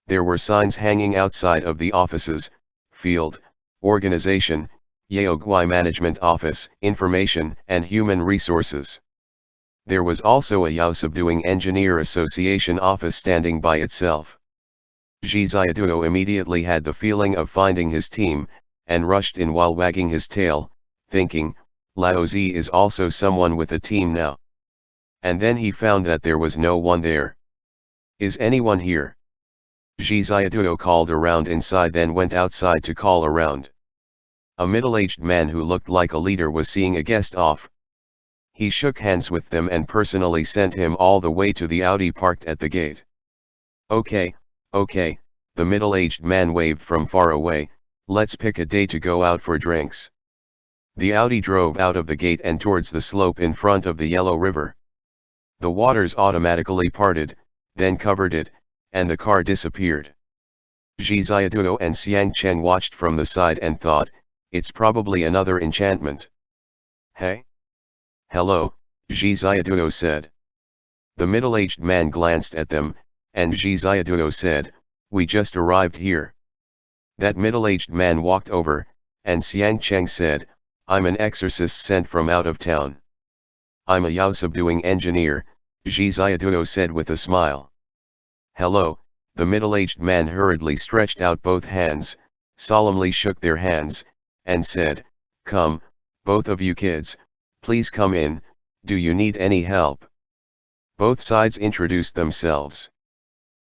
There were signs hanging outside of the offices: Field, Organization, Yaogui Management Office, Information and Human Resources. There was also a Yao Subduing Engineer Association office standing by itself. Zhi Xiaoduo immediately had the feeling of finding his team, and rushed in while wagging his tail, thinking, Lao Zi is also someone with a team now. And then he found that there was no one there. Is anyone here? Zhi Xiaoduo called around inside, then went outside to call around. A middle-aged man who looked like a leader was seeing a guest off. He shook hands with them and personally sent him all the way to the Audi parked at the gate. Okay, the middle-aged man waved from far away, let's pick a day to go out for drinks. The Audi drove out of the gate and towards the slope in front of the Yellow River. The waters automatically parted, then covered it, and the car disappeared. Zhi Xiaoduo and Xiang Cheng watched from the side and thought, it's probably another enchantment. Hey? Hello, Zhi Xiaoduo said. The middle-aged man glanced at them, and Zhi Xiaoduo said, we just arrived here. That middle-aged man walked over, and Xiang Cheng said, I'm an exorcist sent from out of town. I'm a Yao subduing engineer, Zhi Ziaduo said with a smile. Hello, the middle-aged man hurriedly stretched out both hands, solemnly shook their hands, and said, come, both of you kids, please come in, do you need any help? Both sides introduced themselves.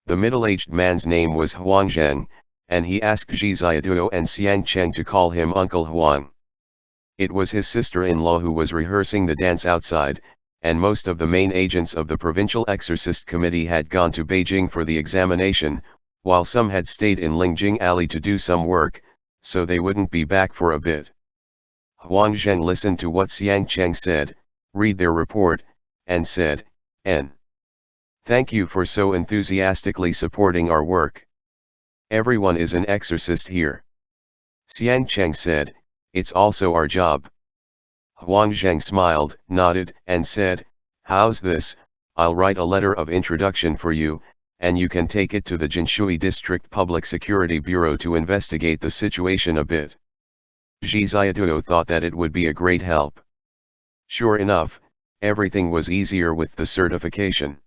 The middle-aged man's name was Huang, and he asked Zhi Ziaduo and Xiang Cheng to call him Uncle Huang. It was his sister-in-law who was rehearsing the dance outside, and most of the main agents of the Provincial Exorcist Committee had gone to Beijing for the examination, while some had stayed in Lingjing Alley to do some work, so they wouldn't be back for a bit. Huang Zheng listened to what Xiang Cheng said, read their report, and said, N. Thank you for so enthusiastically supporting our work. Everyone is an exorcist here. Xiang Cheng said, it's also our job. Huang Zheng smiled, nodded, and said, how's this, I'll write a letter of introduction for you, and you can take it to the Jinshui District Public Security Bureau to investigate the situation a bit. Zhi Ziaduo thought that it would be a great help. Sure enough, everything was easier with the certification.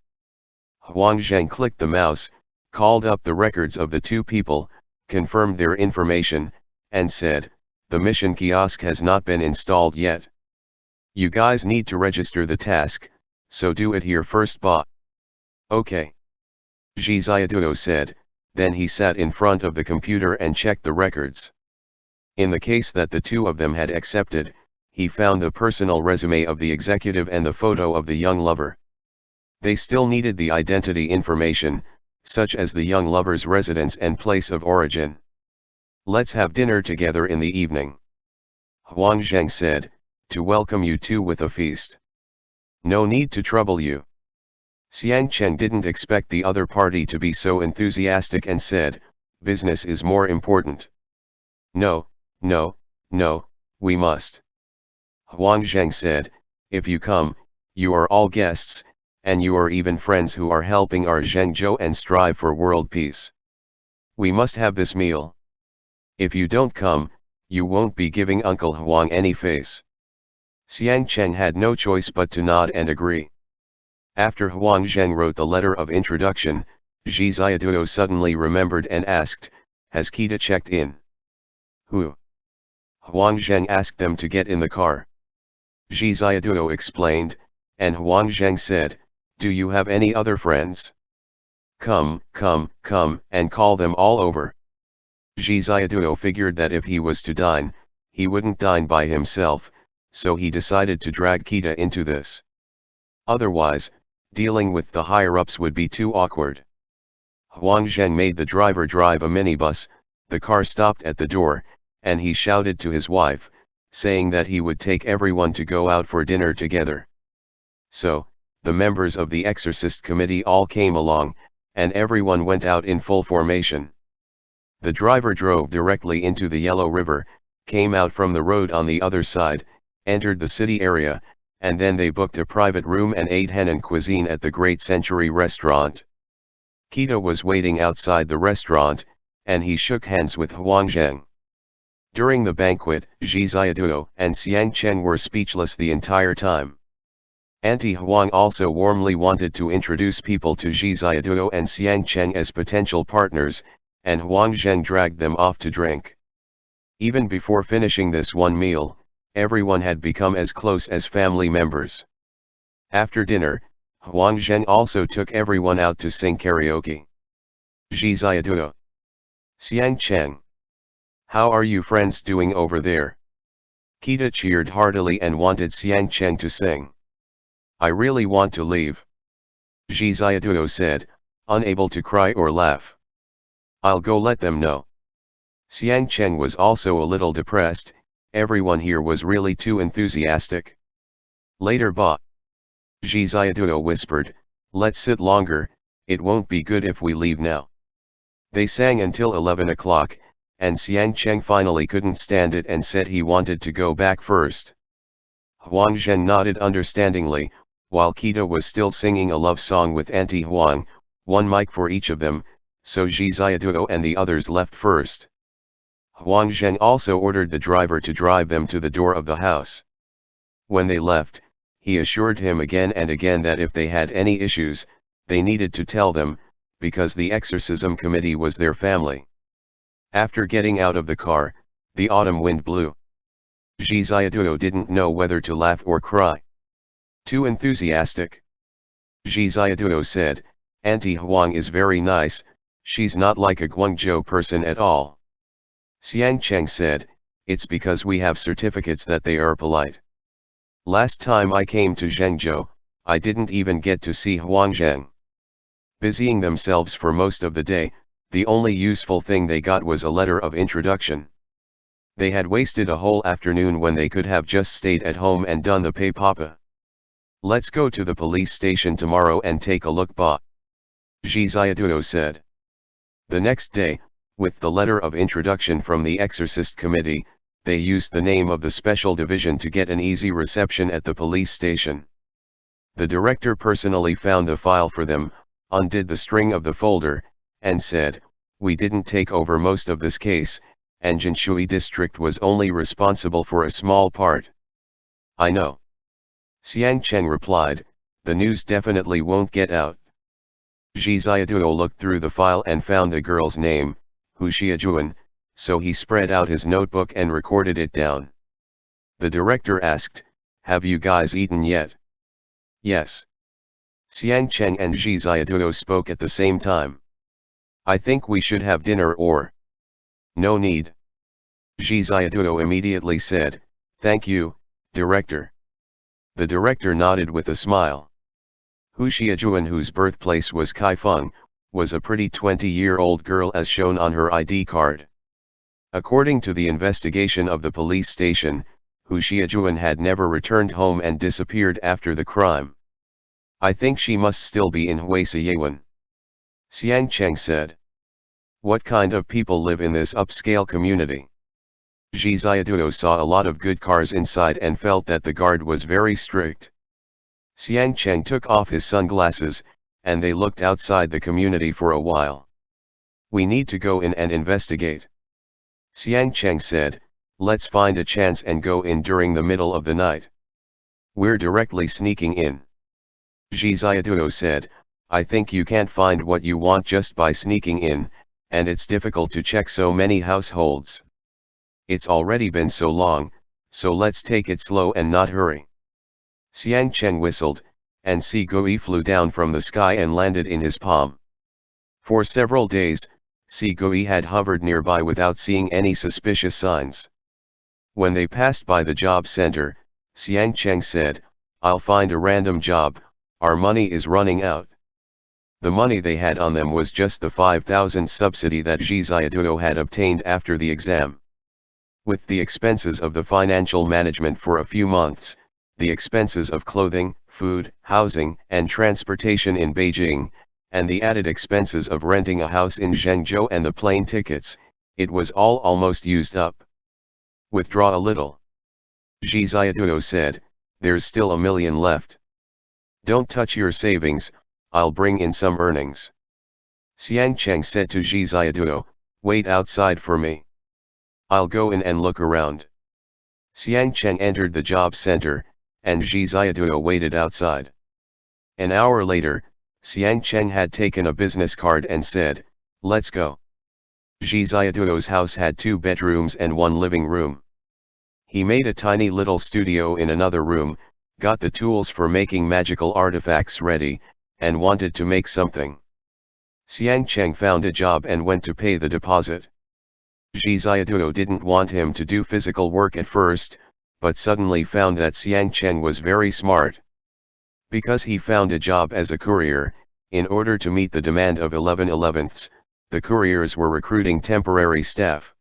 Huang Zheng clicked the mouse, called up the records of the two people, confirmed their information, and said, the mission kiosk has not been installed yet. You guys need to register the task, so do it here first, ba. Okay. Zhi Ziaduo said, then he sat in front of the computer and checked the records. In the case that the two of them had accepted, he found the personal resume of the executive and the photo of the young lover. They still needed the identity information, such as the young lover's residence and place of origin. Let's have dinner together in the evening. Huang Zheng said, to welcome you two with a feast. No need to trouble you. Xiang Cheng didn't expect the other party to be so enthusiastic and said, business is more important. No, we must. Huang Zheng said, if you come, you are all guests, and you are even friends who are helping our Zhengzhou and strive for world peace. We must have this meal. If you don't come, you won't be giving Uncle Huang any face. Xiang Cheng had no choice but to nod and agree. After Huang Zheng wrote the letter of introduction, Zhi Ziaduo suddenly remembered and asked, has Kita checked in? Who? Huang Zheng asked them to get in the car. Zhi Ziaduo explained, and Huang Zheng said, do you have any other friends? Come, and call them all over. Zhi Ziaduo figured that if he was to dine, he wouldn't dine by himself, so he decided to drag Kita into this. Otherwise, dealing with the higher-ups would be too awkward. Huang Zheng made the driver drive a minibus, the car stopped at the door, and he shouted to his wife, saying that he would take everyone to go out for dinner together. So, the members of the Exorcist Committee all came along, and everyone went out in full formation. The driver drove directly into the Yellow River, came out from the road on the other side, entered the city area, and then they booked a private room and ate Henan cuisine at the Great Century restaurant. Kita was waiting outside the restaurant, and he shook hands with Huang Zheng. During the banquet, Zhi Ziaduo and Xiang Cheng were speechless the entire time. Auntie Huang also warmly wanted to introduce people to Zhi Ziaduo and Xiang Cheng as potential partners, and Huang Zheng dragged them off to drink. Even before finishing this one meal, everyone had become as close as family members. After dinner, Huang Zheng also took everyone out to sing karaoke. Zhi Ziaduo. Xiang Cheng. How are you friends doing over there? Kita cheered heartily and wanted Xiang Cheng to sing. I really want to leave. Zhi Ziaduo said, unable to cry or laugh. I'll go let them know. Xiang Cheng was also a little depressed, everyone here was really too enthusiastic. Later, ba. Zhi Ziaduo whispered, let's sit longer, it won't be good if we leave now. They sang until 11 o'clock, and Xiang Cheng finally couldn't stand it and said he wanted to go back first. Huang Zheng nodded understandingly, while Kita was still singing a love song with Auntie Huang, one mic for each of them, so Zhi Ziaduo and the others left first. Zheng also ordered the driver to drive them to the door of the house. When they left, he assured him again and again that if they had any issues, they needed to tell them, because the exorcism committee was their family. After getting out of the car, the autumn wind blew. Zhi Xiaoduo didn't know whether to laugh or cry. Too enthusiastic. Zhi Xiaoduo said, Auntie Huang is very nice, she's not like a Guangzhou person at all. Xiang Cheng said, it's because we have certificates that they are polite. Last time I came to Zhengzhou, I didn't even get to see Huangzheng. Busying themselves for most of the day, the only useful thing they got was a letter of introduction. They had wasted a whole afternoon when they could have just stayed at home and done the pay papa. Let's go to the police station tomorrow and take a look, ba. Zhi Xiaoduo said. The next day, with the letter of introduction from the Exorcist committee, they used the name of the special division to get an easy reception at the police station. The director personally found the file for them, undid the string of the folder, and said, we didn't take over most of this case, and Jinshui district was only responsible for a small part. I know. Xiang Cheng replied, the news definitely won't get out. Zhi Xiaoduo looked through the file and found the girl's name, Hu Xiajuan, so he spread out his notebook and recorded it down. The director asked, have you guys eaten yet? Yes. Xiang Cheng and Zhi Xiaoduo spoke at the same time. I think we should have dinner or... No need. Zhi Xiaoduo immediately said, thank you, director. The director nodded with a smile. Hu Xiajuan, whose birthplace was Kaifeng, was a pretty 20-year-old girl as shown on her ID card. According to the investigation of the police station, Hu Xiajuan had never returned home and disappeared after the crime. I think she must still be in Huaisiyawan. Xiang Cheng said. What kind of people live in this upscale community? Zhi Xiaoduo saw a lot of good cars inside and felt that the guard was very strict. Xiang Cheng took off his sunglasses, and they looked outside the community for a while. We need to go in and investigate. Xiang Cheng said, let's find a chance and go in during the middle of the night. We're directly sneaking in. Zhi Xiaoduo said, I think you can't find what you want just by sneaking in, and it's difficult to check so many households. It's already been so long, so let's take it slow and not hurry. Xiang Cheng whistled, and Si Gui flew down from the sky and landed in his palm. For several days, Si Gui had hovered nearby without seeing any suspicious signs. When they passed by the job center, Xiang Cheng said, I'll find a random job, our money is running out. The money they had on them was just the 5,000 subsidy that Zhi Xiaoduo had obtained after the exam. With the expenses of the financial management for a few months, the expenses of clothing, food, housing, and transportation in Beijing, and the added expenses of renting a house in Zhengzhou and the plane tickets, it was all almost used up. Withdraw a little. Zhi Xiaoduo said, there's still 1 million left. Don't touch your savings, I'll bring in some earnings. Xiang Cheng said to Zhi Xiaoduo, wait outside for me. I'll go in and look around. Xiang Cheng entered the job center, and Zhi Xiaoduo waited outside. An hour later, Xiang Cheng had taken a business card and said, let's go. Zhi Xiaoduo's house had 2 bedrooms and 1 living room. He made a tiny little studio in another room, got the tools for making magical artifacts ready, and wanted to make something. Xiang Cheng found a job and went to pay the deposit. Zhi Xiaoduo didn't want him to do physical work at first, but suddenly found that Xiang Cheng was very smart. Because he found a job as a courier, in order to meet the demand of 11/11ths, the couriers were recruiting temporary staff.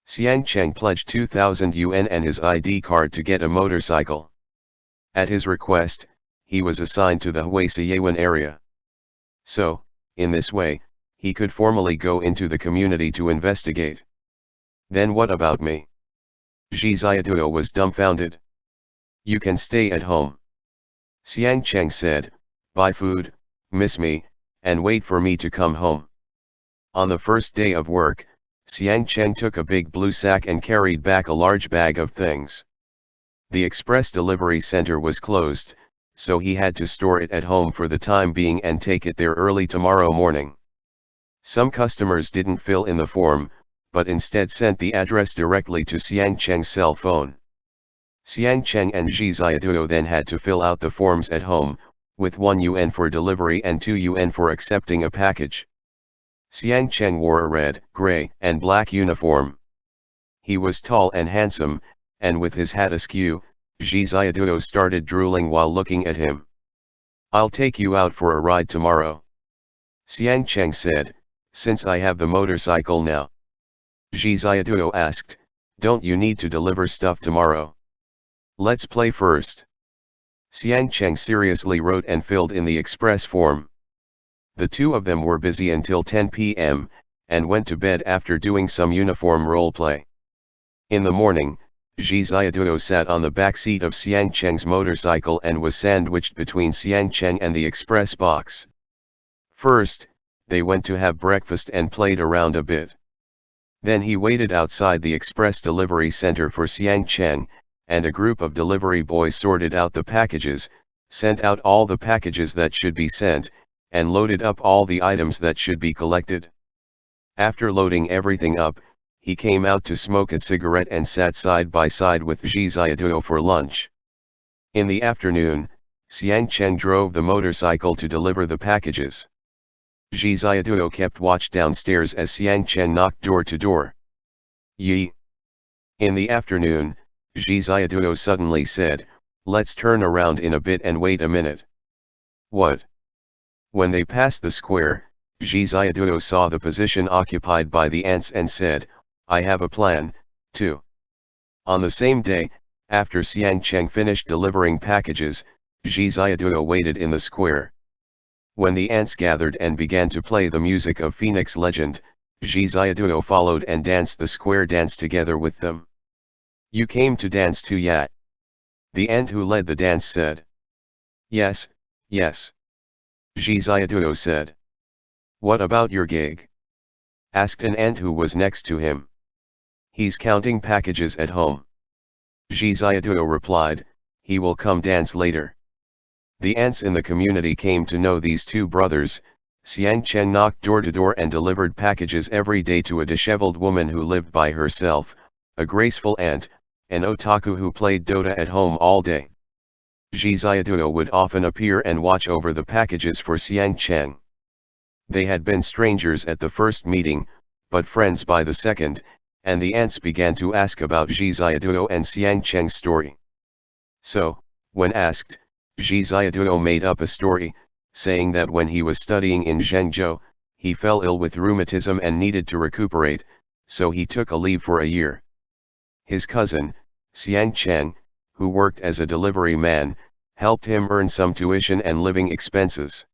Xiang Cheng pledged 2,000 yuan and his ID card to get a motorcycle. At his request, he was assigned to the Huaisiyawan area. So, in this way, he could formally go into the community to investigate. Then what about me? Zhi Xiaoduo was dumbfounded. You can stay at home. Xiang Cheng said, buy food, miss me, and wait for me to come home. On the first day of work, Xiang Cheng took a big blue sack and carried back a large bag of things. The express delivery center was closed, so he had to store it at home for the time being and take it there early tomorrow morning. Some customers didn't fill in the form, but instead sent the address directly to Xiang Cheng's cell phone. Xiang Cheng and Zhi Ziaduo then had to fill out the forms at home, with 1 yuan for delivery and 2 yuan for accepting a package. Xiang Cheng wore a red, gray, and black uniform. He was tall and handsome, and with his hat askew, Zhi Ziaduo started drooling while looking at him. "I'll take you out for a ride tomorrow," Xiang Cheng said, "since I have the motorcycle now." Zhi Ziaduo asked, "Don't you need to deliver stuff tomorrow? Let's play first." Xiang Cheng seriously wrote and filled in the express form. The two of them were busy until 10 p.m., and went to bed after doing some uniform role play. In the morning, Zhi Ziaduo sat on the back seat of Xiang Cheng's motorcycle and was sandwiched between Xiang Cheng and the express box. First, they went to have breakfast and played around a bit. Then he waited outside the express delivery center for Xiang Cheng, and a group of delivery boys sorted out the packages, sent out all the packages that should be sent, and loaded up all the items that should be collected. After loading everything up, he came out to smoke a cigarette and sat side by side with Zhi Ziaduo for lunch. In the afternoon, Xiang Cheng drove the motorcycle to deliver the packages. Zhi Ziaduo kept watch downstairs as Xiang Cheng knocked door to door. "Yi." In the afternoon, Zhi Ziaduo suddenly said, "Let's turn around in a bit and wait a minute." "What?" When they passed the square, Zhi Ziaduo saw the position occupied by the ants and said, "I have a plan, too." On the same day, after Xiang Cheng finished delivering packages, Zhi Ziaduo waited in the square. When the ants gathered and began to play the music of Phoenix Legend, Zhi Ziaduo followed and danced the square dance together with them. "You came to dance too, yet?" the ant who led the dance said. "Yes, yes," Zhi Ziaduo said. "What about your gig?" asked an ant who was next to him. "He's counting packages at home," Zhi Ziaduo replied. "He will come dance later." The ants in the community came to know these two brothers. Xiang Cheng knocked door to door and delivered packages every day to a disheveled woman who lived by herself, a graceful ant, an otaku who played Dota at home all day. Zhi Ziaduo would often appear and watch over the packages for Xiang Cheng. They had been strangers at the first meeting, but friends by the second, and the ants began to ask about Zhi Ziaduo and Xiang Cheng's story. So, when asked, Zhi Ziaduo made up a story, saying that when he was studying in Zhengzhou, he fell ill with rheumatism and needed to recuperate, so he took a leave for a year. His cousin, Xiang Cheng, who worked as a delivery man, helped him earn some tuition and living expenses.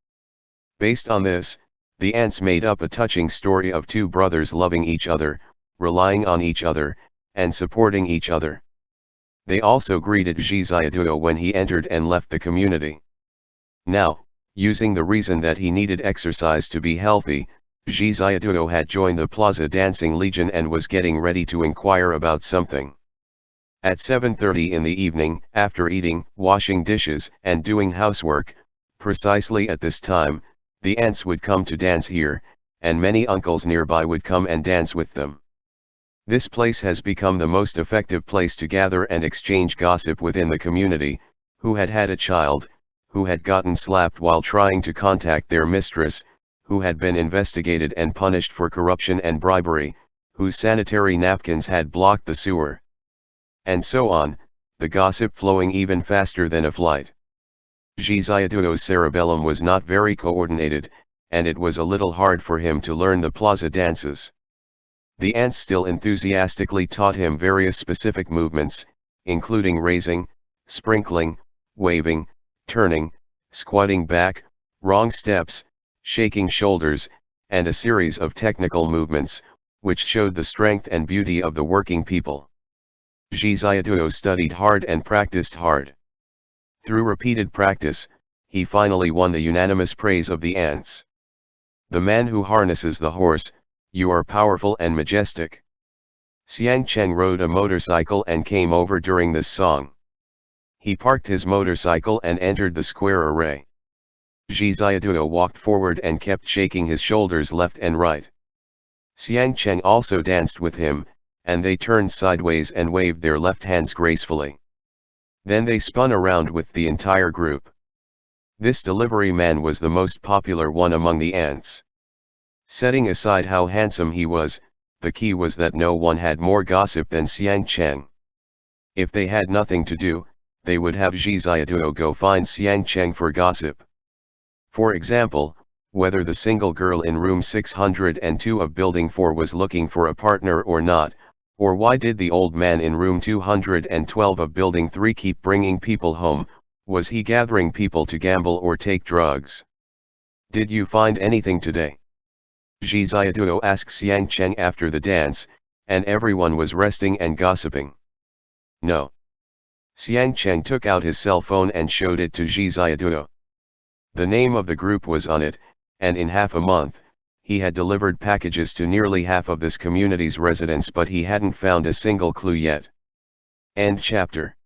Based on this, the ants made up a touching story of two brothers loving each other, relying on each other, and supporting each other. They also greeted Zhi Ziaduo when he entered and left the community. Now, using the reason that he needed exercise to be healthy, Zhi Ziaduo had joined the Plaza Dancing Legion and was getting ready to inquire about something. At 7:30 in the evening, after eating, washing dishes, and doing housework, precisely at this time, the ants would come to dance here, and many uncles nearby would come and dance with them. This place has become the most effective place to gather and exchange gossip within the community, who had had a child, who had gotten slapped while trying to contact their mistress, who had been investigated and punished for corruption and bribery, whose sanitary napkins had blocked the sewer. And so on, the gossip flowing even faster than a flight. Zhi Ziaduo's cerebellum was not very coordinated, and it was a little hard for him to learn the plaza dances. The ants still enthusiastically taught him various specific movements, including raising, sprinkling, waving, turning, squatting back, wrong steps, shaking shoulders, and a series of technical movements, which showed the strength and beauty of the working people. Zhi Ziaduo studied hard and practiced hard. Through repeated practice, he finally won the unanimous praise of the ants. The man who harnesses the horse, You are powerful and majestic. Xiang Cheng rode a motorcycle and came over during this song. He parked his motorcycle and entered the square array. Zhi Xiaoduo walked forward and kept shaking his shoulders left and right. Xiang Cheng also danced with him, and they turned sideways and waved their left hands gracefully. Then they spun around with the entire group. This delivery man was the most popular one among the ants. Setting aside how handsome he was, the key was that no one had more gossip than Xiang Cheng. If they had nothing to do, they would have Zhi Xiaoduo go find Xiang Cheng for gossip. For example, whether the single girl in room 602 of building 4 was looking for a partner or not, or why did the old man in room 212 of building 3 keep bringing people home, was he gathering people to gamble or take drugs? Did you find anything today? Zhi Xiaoduo asked Xiang Cheng after the dance, and everyone was resting and gossiping. No. Xiang Cheng took out his cell phone and showed it to Zhi Xiaoduo. The name of the group was on it, and in half a month, he had delivered packages to nearly half of this community's residents, but he hadn't found a single clue yet. End chapter.